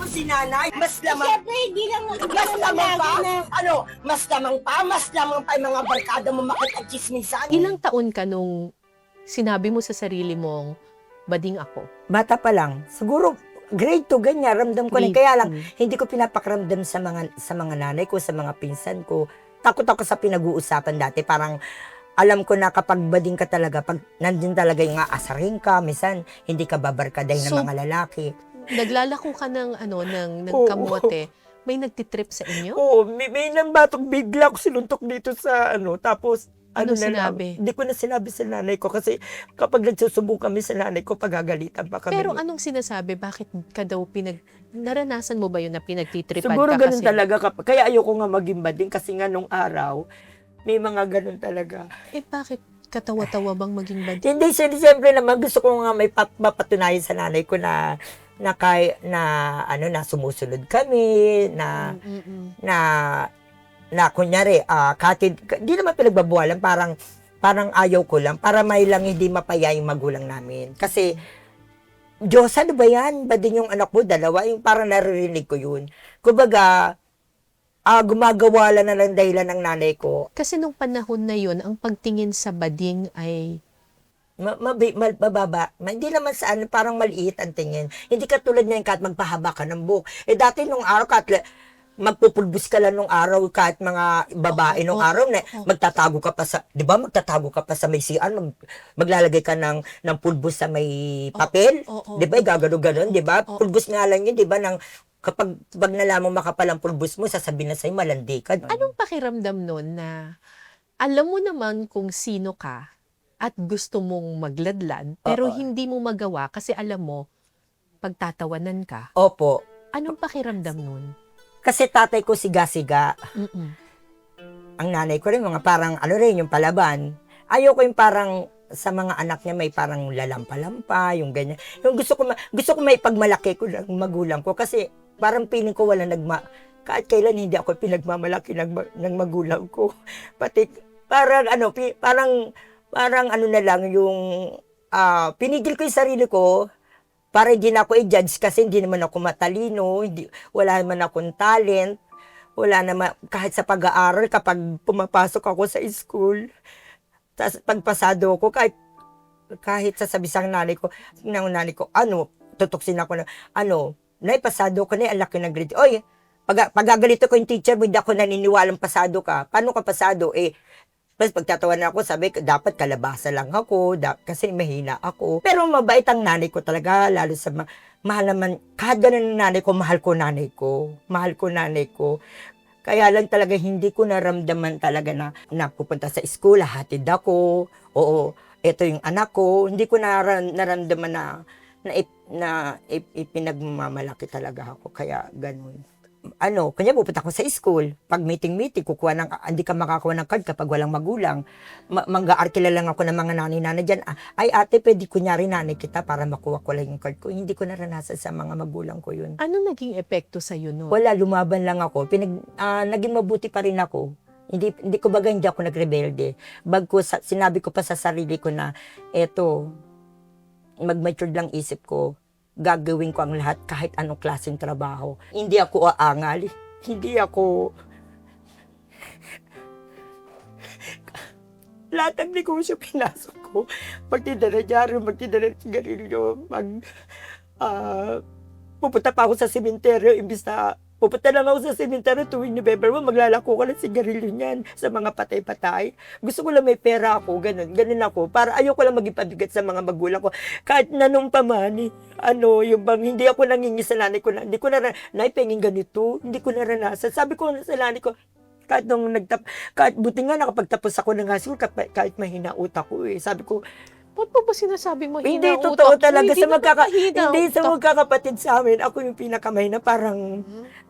si nanay, mas lamang, Siyempre, hindi lang mas lamang pa, na mas lamang pa yung mga barkada mo makikichismisan. Ilang taon ka nung sinabi mo sa sarili mong, bading ako? Bata pa lang, siguro grade 2 ganyan, ramdam ko na. Grade Kaya lang, two. hindi ko pinapakramdam sa mga nanay ko, sa mga pinsan ko. Takot ako sa pinag-uusapan dati. Parang alam ko na kapag bading ka talaga, pag nandun talaga yung aasarin ka, minsan hindi ka babarkaday ng So, mga lalaki. Naglalako ka ng, ng Oo. kamote. May nagtitrip sa inyo? Oo, may nang batok bigla ko sinuntok dito sa tapos Ano na lang, sinabi? hindi ko na sinabi sa nanay ko kasi kapag nagsusubong kami sa nanay ko, pagagalitan pa kami. Pero anong sinasabi? Bakit ka daw naranasan mo ba yun na pinagtitripan Siguro ka ganun kasi? talaga. Kaya ayoko nga maging bading kasi nga nung araw, may mga ganun talaga. Eh bakit katawa-tawa bang maging bading? Hindi, siyempre naman gusto ko nga may mapatunayan sa nanay ko na sumusunod kami, na kunyari, hindi naman pinagbabawalan, parang ayaw ko lang, para may lang hindi mapaya yung magulang namin. Kasi, Diyos, ano ba yan? Ba din yung anak mo, dalawa? Yung parang naririnig ko yun. Kumbaga, gumagawa lang na lang dahilan ng nanay ko. Kasi nung panahon na yun, ang pagtingin sa bading ay Mababa. Hindi naman parang maliit ang tingin. Hindi katulad ngayon kahit magpahaba ka ng buhok. Dati nung araw, kahit magpupulbus ka lang nung araw, kahit mga babae nung araw, magtatago ka pa sa, di ba, magtatago ka pa sa may CR, maglalagay ka ng pulbus sa may papel. Di ba, gagano-ganon, di ba? Pulbus nga lang yun, di ba, kapag nalaman makapal ang pulbus mo, sasabihin na sa'yo, malandi ka. anong pakiramdam nun na alam mo naman kung sino ka at gusto mong magladlad, pero hindi mo magawa kasi alam mo, pagtatawanan ka. Opo. Anong pakiramdam nun? Kasi tatay ko siga-siga. Mm-mm. Ang nanay ko rin, mga parang, yung palaban. Ayoko yung parang, sa mga anak niya may parang lalampa-lampa, yung ganyan. Yung gusto ko may pagmalaki ko ng magulang ko kasi parang feeling ko wala kahit kailan hindi ako pinagmamalaki ng magulang ko. Pati, parang na lang yung, pinigil ko yung sarili ko para hindi na ako i-judge kasi hindi naman ako matalino, wala naman akong talent, wala naman, kahit sa pag-aaral, kapag pumapasok ako sa school, tapos pagpasado ko, kahit sasabi sa nanay ko, tutoksin ako na, naipasado ko na, ang laki ng grade. Oy, pagagalito ko yung teacher mo, hindi ako naniniwalang pasado ka. Paano ka pasado? Tapos pagtatawanan ako, sabi ko, dapat kalabasa lang ako, kasi mahina ako. Pero mabait ang nanay ko talaga, lalo sa mahal naman, kahit ganun ang nanay ko, mahal ko nanay ko. Mahal ko nanay ko. Kaya lang talaga hindi ko naramdaman talaga na pupunta sa school, hatid ako, oo, ito yung anak ko. Hindi ko naramdaman na ipinagmamalaki talaga ako, kaya ganun. Kanya pupunta ako sa school, pag meeting, kukuha hindi ka makakuha ng card kapag walang magulang. Mangga-arkila lang ako ng mga nanay-nanay dyan. Ay ate, pwede kunyari nanay kita para makuha ko lang yung card ko. Hindi ko naranasan sa mga magulang ko yun. Anong naging epekto sa'yo nun? Wala, lumaban lang ako. Naging mabuti pa rin ako. Hindi ako nagrebelde. Sinabi ko pa sa sarili ko na, mag-mature lang isip ko. Gagawin ko ang lahat kahit anong klaseng trabaho. Hindi ako aangal. Hindi ako... Lahat ng negosyo pinasok ko. Magtinda na dyaryo, magtinda na sigarilyo, pupunta pa ako sa sementeryo, imbis na pupunta lang ako sa sementeryo tuwing November, maglalako ko ng sigarilyo niyan sa mga patay-patay. Gusto ko lang may pera ako, ganun ako. Para ayoko lang maging pabigat sa mga magulang ko. Kahit na nung pamani, yung bang hindi ako nangingi sa nanay ko, hindi ko naipengin ganito, hindi ko naranasan. Sabi ko sa nanay ko, kahit buti nga nakapagtapos ako ng high school, kahit mahina utak ko Sabi ko, Ba't mo ba sinasabi mo hindi, hina totoo utak? talaga. Hindi Sa magkakapatid sa amin, ako yung pinakamahina, parang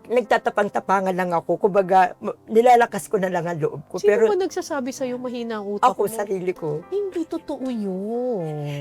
nagtatapang-tapangan lang ako. Kumbaga, nilalakas ko na lang ang loob ko. Sino Pero ba nagsasabi sa'yo mahina ang utak ako, mo? sarili ko. Hindi totoo yun.